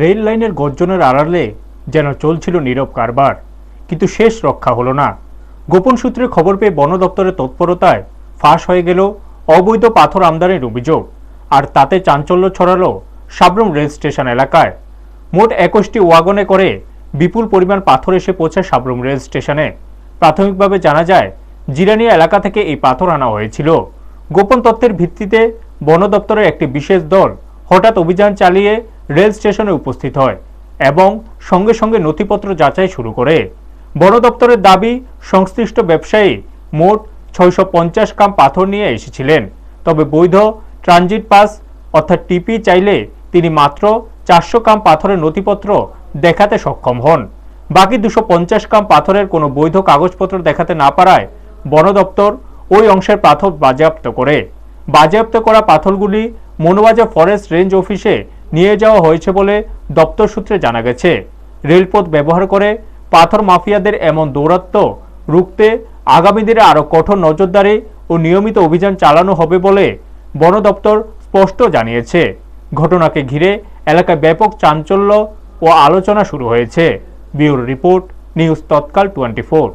Rail লাইনের গর্জনের আড়ালে যেন চলছিল নীরব কারবার, কিন্তু শেষ রক্ষা হলো না। গোপন সূত্রে খবর পেয়ে বন দপ্তরের তৎপরতায় ফাঁস হয়ে গেল অবৈধ পাথর আমদানির অভিযোগ, আর তাতে চাঞ্চল্য ছড়ালো সাবরুম রেল স্টেশন এলাকায়। মোট 21টি ওয়াগনে করে বিপুল পরিমাণ পাথর এসে পৌঁছায় সাবরুম রেল স্টেশনে। প্রাথমিকভাবে জানা যায়, জিরানিয়া এলাকা থেকে এই পাথর আনা হয়েছিল। গোপন তথ্যের ভিত্তিতে বন দপ্তরের একটি বিশেষ দল হঠাৎ অভিযান চালিয়ে রেল স্টেশনে উপস্থিত হয় এবং সঙ্গে সঙ্গে নথিপত্র যাচাই শুরু করে। বন দপ্তরের দাবি, সংশ্লিষ্ট ব্যবসায়ী মোট 650 গ্রাম পাথর নিয়ে এসেছিলেন, তবে বৈধ ট্রানজিট পাস অর্থাৎ টিপি চাইলে তিনি মাত্র 400 গ্রাম পাথরের নথিপত্র দেখাতে সক্ষম হন। বাকি 250 গ্রাম পাথরের কোনো বৈধ কাগজপত্র দেখাতে না পারায় বন দপ্তর ওই অংশের পাথর বাজেয়াপ্ত করে। বাজেয়াপ্ত করা পাথরগুলি মনোবাজার ফরেস্ট রেঞ্জ অফিসে নিয়ে যাওয়া হয়েছে বলে দপ্তর সূত্রে জানা গেছে। রেলপথ ব্যবহার করে পাথর মাফিয়াদের এমন দৌরাত্ম্য রুখতে আগামী দিনে আরও কঠোর নজরদারি ও নিয়মিত অভিযান চালানো হবে বলে বন দপ্তর স্পষ্ট জানিয়েছে। ঘটনাকে ঘিরে এলাকায় ব্যাপক চাঞ্চল্য ও আলোচনা শুরু হয়েছে। ব্যুরো রিপোর্ট, নিউজ তৎকাল 24।